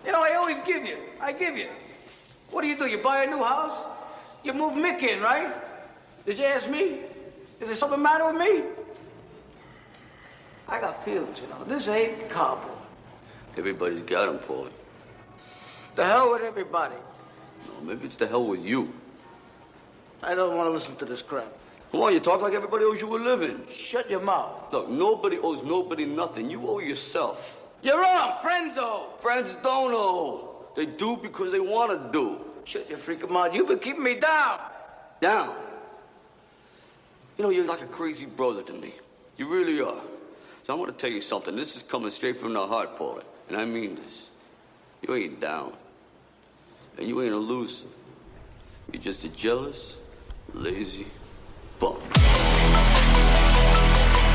You know, I always give you. I give you. What do? You buy a new house? You move Mick in, right? Did you ask me? Is there something matter with me? I got feelings, you know. This ain't cowboy. Everybody's got them, Paulie. The hell with everybody. No, maybe it's the hell with you. I don't want to listen to this crap. Come on, you talk like everybody owes you a living. Shut your mouth. Look, nobody owes nobody nothing. You owe yourself. You're wrong. Friends owe. Friends don't owe. They do because they want to do. Shut your freaking mouth. You've been keeping me down. Down? You know, you're like a crazy brother to me. You really are. So I want to tell you something. This is coming straight from the heart, Paulie. And I mean this. You ain't down. And you ain't a loser. You're just a jealous, lazy bum.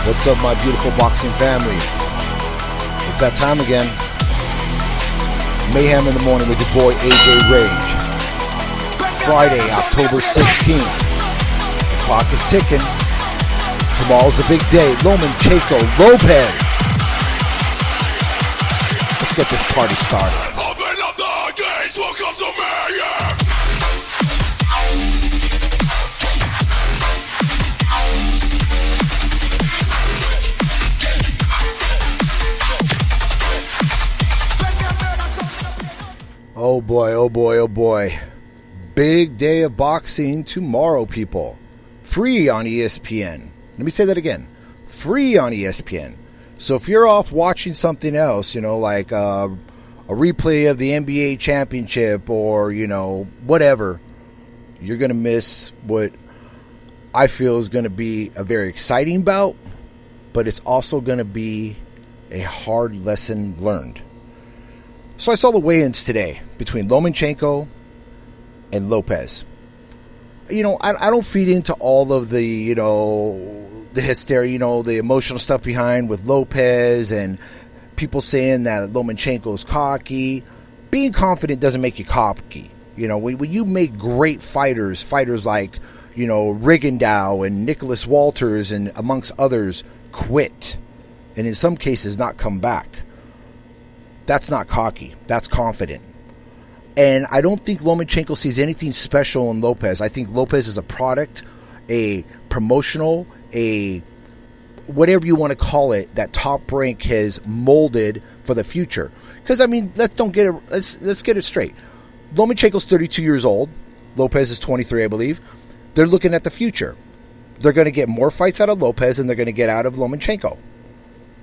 What's up, my beautiful boxing family? It's that time again. Mayhem in the Morning with your boy AJ Rage. Friday, October 16th. The clock is ticking. Tomorrow's a big day. Lomachenko Lopez. Let's get this party started. Open up the gates, welcome to Mayhem. Oh boy, oh boy, oh boy. Big day of boxing tomorrow, people. Free on ESPN. Let me say that again. Free on ESPN. So if you're off watching something else, you know, like a replay of the NBA championship or, you know, whatever, you're going to miss what I feel is going to be a very exciting bout, but it's also going to be a hard lesson learned. So I saw the weigh-ins today between Lomachenko and Lopez. You know, I don't feed into all of the, you know, the hysteria, you know, the emotional stuff behind with Lopez and people saying that Lomachenko is cocky. Being confident doesn't make you cocky. You know, when you make great fighters like, you know, Rigondeaux and Nicholas Walters and amongst others quit and in some cases not come back. That's not cocky. That's confident. And I don't think Lomachenko sees anything special in Lopez. I think Lopez is a product, a promotional, a whatever you want to call it, that Top Rank has molded for the future. Because, I mean, let's get it straight. Lomachenko's 32 years old. Lopez is 23, I believe. They're looking at the future. They're going to get more fights out of Lopez than they're going to get out of Lomachenko.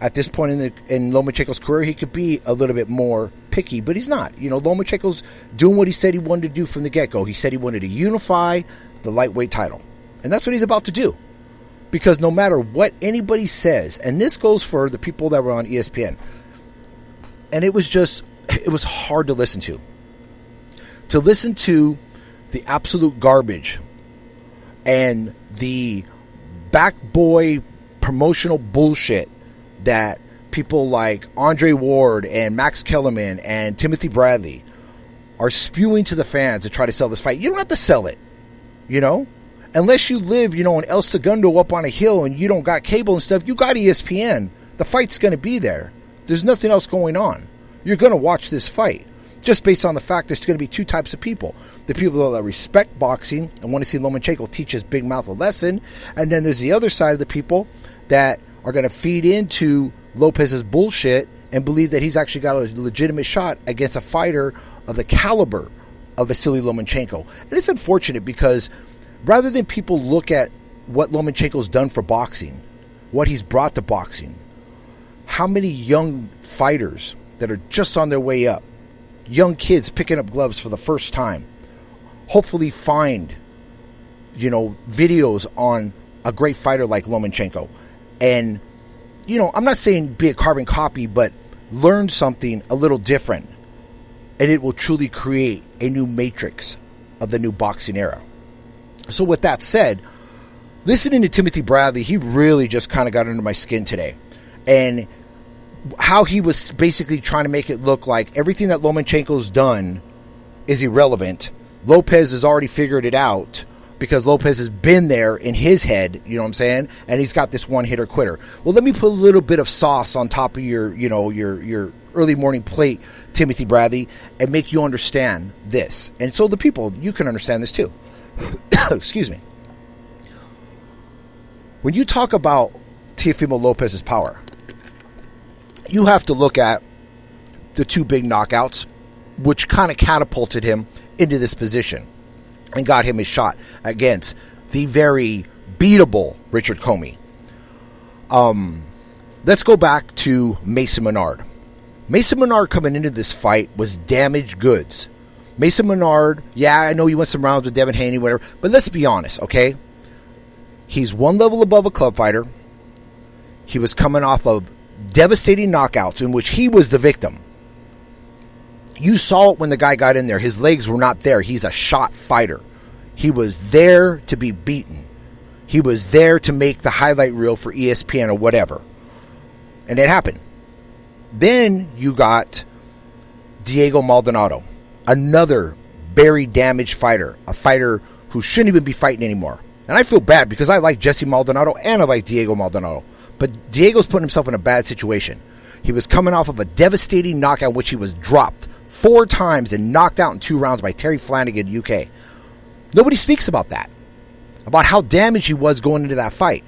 At this point in Lomachenko's career, he could be a little bit more picky, but he's not. You know, Lomachenko's doing what he said he wanted to do from the get-go. He said he wanted to unify the lightweight title. And that's what he's about to do. Because no matter what anybody says, and this goes for the people that were on ESPN, and it was hard to listen to. To listen to the absolute garbage and the back boy promotional bullshit that people like Andre Ward and Max Kellerman and Timothy Bradley are spewing to the fans to try to sell this fight. You don't have to sell it, you know? Unless you live, you know, in El Segundo up on a hill and you don't got cable and stuff, you got ESPN. The fight's going to be there. There's nothing else going on. You're going to watch this fight just based on the fact there's going to be two types of people. The people that respect boxing and want to see Lomachenko teach his big mouth a lesson. And then there's the other side of the people that are going to feed into Lopez's bullshit and believe that he's actually got a legitimate shot against a fighter of the caliber of Vasily Lomachenko. And it's unfortunate because rather than people look at what Lomachenko's done for boxing, what he's brought to boxing, how many young fighters that are just on their way up, young kids picking up gloves for the first time, hopefully find, you know, videos on a great fighter like Lomachenko. And, you know, I'm not saying be a carbon copy, but learn something a little different. And it will truly create a new matrix of the new boxing era. So with that said, listening to Timothy Bradley, he really just kind of got under my skin today. And how he was basically trying to make it look like everything that Lomachenko's done is irrelevant. Lopez has already figured it out because Lopez has been there in his head, you know what I'm saying? And he's got this one hitter quitter. Well, let me put a little bit of sauce on top of your, you know, your early morning plate, Timothy Bradley, and make you understand this. And so the people, you can understand this too. Excuse me. When you talk about Teofimo Lopez's power, you have to look at the 2 big knockouts, which kind of catapulted him into this position and got him his shot against the very beatable Richard Comey. Let's go back to Mason Menard. Mason Menard coming into this fight was damaged goods. Mason Menard, yeah, I know he went some rounds with Devin Haney, whatever, but let's be honest, okay? He's one level above a club fighter. He was coming off of devastating knockouts in which he was the victim. You saw it when the guy got in there. His legs were not there. He's a shot fighter. He was there to be beaten. He was there to make the highlight reel for ESPN or whatever. And it happened. Then you got Diego Maldonado, another very damaged fighter, a fighter who shouldn't even be fighting anymore. And I feel bad because I like Jesse Maldonado and I like Diego Maldonado. But Diego's putting himself in a bad situation. He was coming off of a devastating knockout in which he was dropped 4 times and knocked out in 2 rounds by Terry Flanagan, UK. Nobody speaks about that, about how damaged he was going into that fight.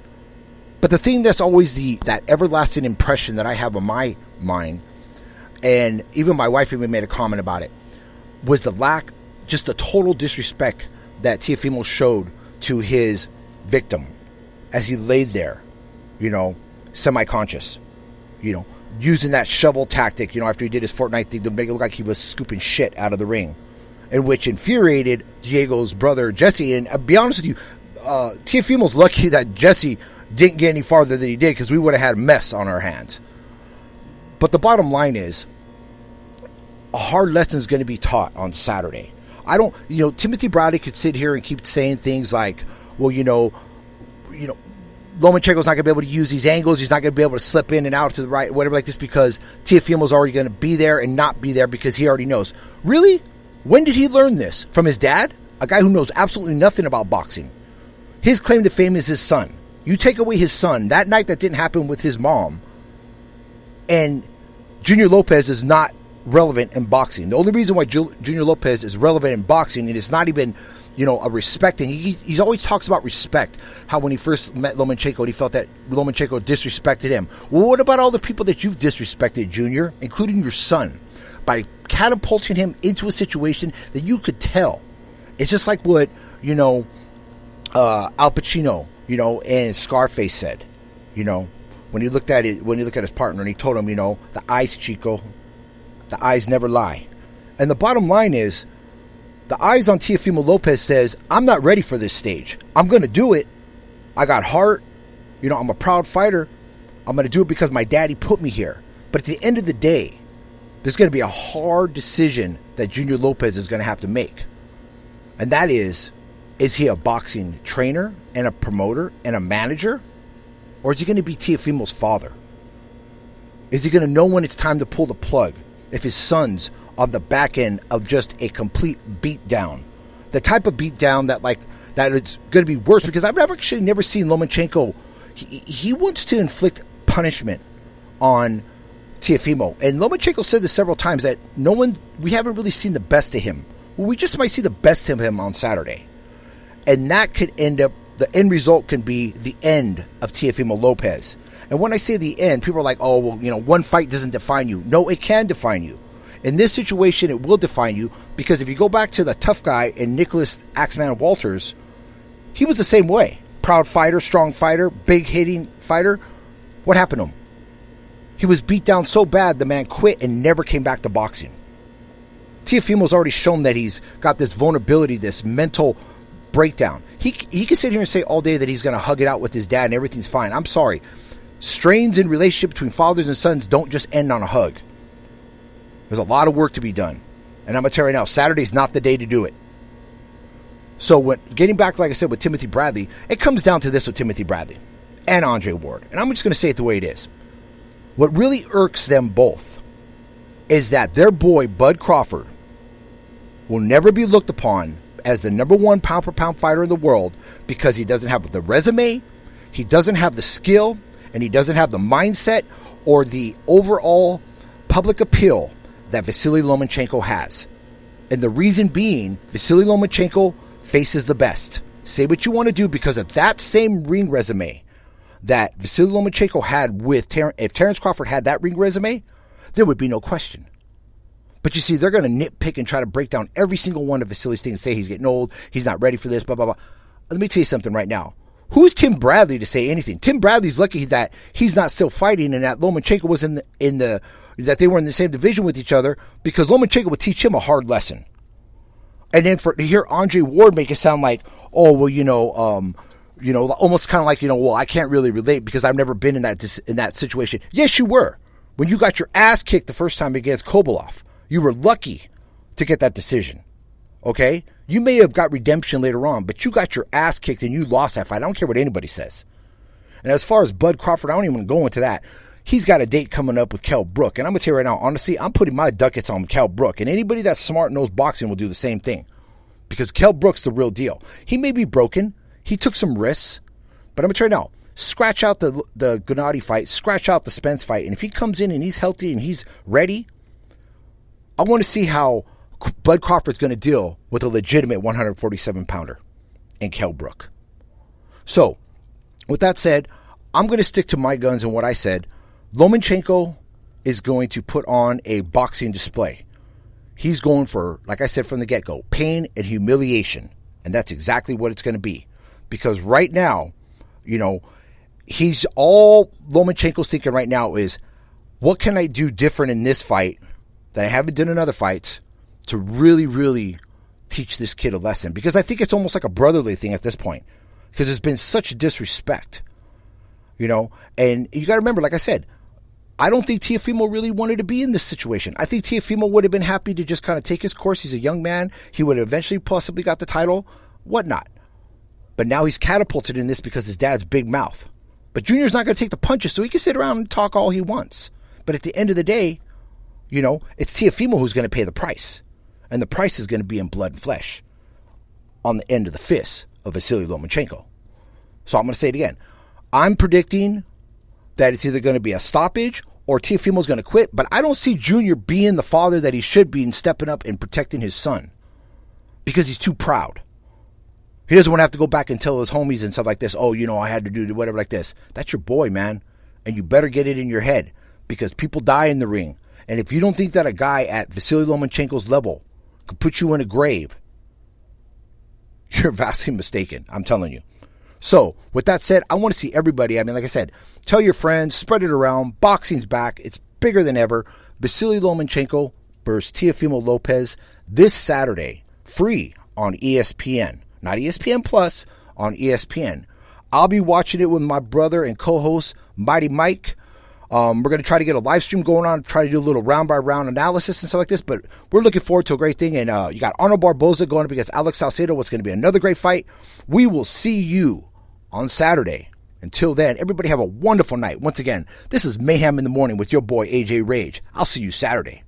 But the thing that's always that everlasting impression that I have in my mind, and even my wife even made a comment about it, was just the total disrespect that Teofimo showed to his victim as he laid there, semi-conscious, using that shovel tactic, after he did his Fortnite thing to make it look like he was scooping shit out of the ring, in which infuriated Diego's brother, Jesse. And I'll be honest with you, Teofimo's lucky that Jesse didn't get any farther than he did, because we would have had a mess on our hands. But the bottom line is, a hard lesson is going to be taught on Saturday. Timothy Bradley could sit here and keep saying things like, well, Lomachenko's not going to be able to use these angles. He's not going to be able to slip in and out to the right, whatever like this, because Teofimo's already going to be there and not be there because he already knows. Really? When did he learn this? From his dad? A guy who knows absolutely nothing about boxing. His claim to fame is his son. You take away his son, that night that didn't happen with his mom, and Junior Lopez is not relevant in boxing. The only reason why Junior Lopez is relevant in boxing, and it's not even, a respecting. He always talks about respect. How when he first met Lomachenko, he felt that Lomachenko disrespected him. Well, what about all the people that you've disrespected, Junior, including your son, by catapulting him into a situation that you could tell? It's just like what, Al Pacino, and Scarface said, when he looked at his partner and he told him, the eyes, Chico, the eyes never lie. And the bottom line is, the eyes on Teofimo Lopez says, I'm not ready for this stage. I'm going to do it. I got heart. I'm a proud fighter. I'm going to do it because my daddy put me here. But at the end of the day, there's going to be a hard decision that Junior Lopez is going to have to make. And that is he a boxing trainer and a promoter and a manager? Or is he going to be Teofimo's father? Is he going to know when it's time to pull the plug if his son's on the back end of just a complete beatdown? The type of beatdown that it's going to be worse, because I've actually never seen Lomachenko. He wants to inflict punishment on Teofimo. And Lomachenko said this several times, that we haven't really seen the best of him. Well, we just might see the best of him on Saturday. And that could end up, the end result can be the end of Teofimo Lopez. And when I say the end, people are like, oh, well, one fight doesn't define you. No, it can define you. In this situation, it will define you, because if you go back to the tough guy in Nicholas Axeman Walters, he was the same way. Proud fighter, strong fighter, big hitting fighter. What happened to him? He was beat down so bad, the man quit and never came back to boxing. Teofimo's already shown that he's got this vulnerability, this mental breakdown. He can sit here and say all day that he's going to hug it out with his dad and everything's fine. I'm sorry. Strains in relationship between fathers and sons don't just end on a hug. There's a lot of work to be done. And I'm going to tell you right now, Saturday's not the day to do it. So getting back, like I said, with Timothy Bradley, it comes down to this with Timothy Bradley and Andre Ward. And I'm just going to say it the way it is. What really irks them both is that their boy, Bud Crawford, will never be looked upon as the number 1 pound-for-pound fighter in the world, because he doesn't have the resume, he doesn't have the skill, and he doesn't have the mindset or the overall public appeal that Vasily Lomachenko has. And the reason being, Vasily Lomachenko faces the best. Say what you want to do, because of that same ring resume that Vasily Lomachenko had with if Terrence Crawford had that ring resume, there would be no question. But you see, they're going to nitpick and try to break down every single one of Vasily's things, say he's getting old, he's not ready for this, blah, blah, blah. Let me tell you something right now. Who's Tim Bradley to say anything? Tim Bradley's lucky that he's not still fighting and that Lomachenko was that they were in the same division with each other, because Lomachenko would teach him a hard lesson. And then to hear Andre Ward make it sound like, oh, well, almost kind of like, well, I can't really relate because I've never been in that situation. Yes, you were. When you got your ass kicked the first time against Kobolov, you were lucky to get that decision. Okay? You may have got redemption later on, but you got your ass kicked and you lost that fight. I don't care what anybody says. And as far as Bud Crawford, I don't even go into that. He's got a date coming up with Kell Brook. And I'm going to tell you right now, honestly, I'm putting my ducats on Kell Brook. And anybody that's smart and knows boxing will do the same thing. Because Kell Brook's the real deal. He may be broken. He took some risks. But I'm going to tell you now, scratch out the Gennady fight, scratch out the Spence fight. And if he comes in and he's healthy and he's ready, I want to see how Bud Crawford's going to deal with a legitimate 147-pounder in Kell Brook. So, with that said, I'm going to stick to my guns and what I said. Lomachenko is going to put on a boxing display. He's going for, like I said from the get-go, pain and humiliation. And that's exactly what it's going to be. Because right now, all Lomachenko's thinking right now is, what can I do different in this fight that I haven't done in other fights to really, really teach this kid a lesson? Because I think it's almost like a brotherly thing at this point. Because there's been such disrespect. And you got to remember, like I said, I don't think Teofimo really wanted to be in this situation. I think Teofimo would have been happy to just kind of take his course. He's a young man. He would have eventually possibly got the title, whatnot. But now he's catapulted in this because his dad's big mouth. But Junior's not going to take the punches, so he can sit around and talk all he wants. But at the end of the day, it's Teofimo who's going to pay the price. And the price is going to be in blood and flesh on the end of the fist of Vasily Lomachenko. So I'm going to say it again. I'm predicting that it's either going to be a stoppage or Teofimo's going to quit. But I don't see Junior being the father that he should be and stepping up and protecting his son. Because he's too proud. He doesn't want to have to go back and tell his homies and stuff like this, oh, I had to do whatever like this. That's your boy, man. And you better get it in your head. Because people die in the ring. And if you don't think that a guy at Vasily Lomachenko's level could put you in a grave, you're vastly mistaken. I'm telling you. So, with that said, I want to see everybody, like I said, tell your friends, spread it around. Boxing's back. It's bigger than ever. Vasily Lomachenko versus Teofimo Lopez this Saturday, free on ESPN. Not ESPN Plus, on ESPN. I'll be watching it with my brother and co-host, Mighty Mike. We're going to try to get a live stream going on, try to do a little round-by-round analysis and stuff like this, but we're looking forward to a great thing. And you got Arnold Barboza going up against Alex Salcedo, what's going to be another great fight. We will see you on Saturday. Until then, everybody have a wonderful night. Once again, this is Mayhem in the Morning with your boy, AJ Rage. I'll see you Saturday.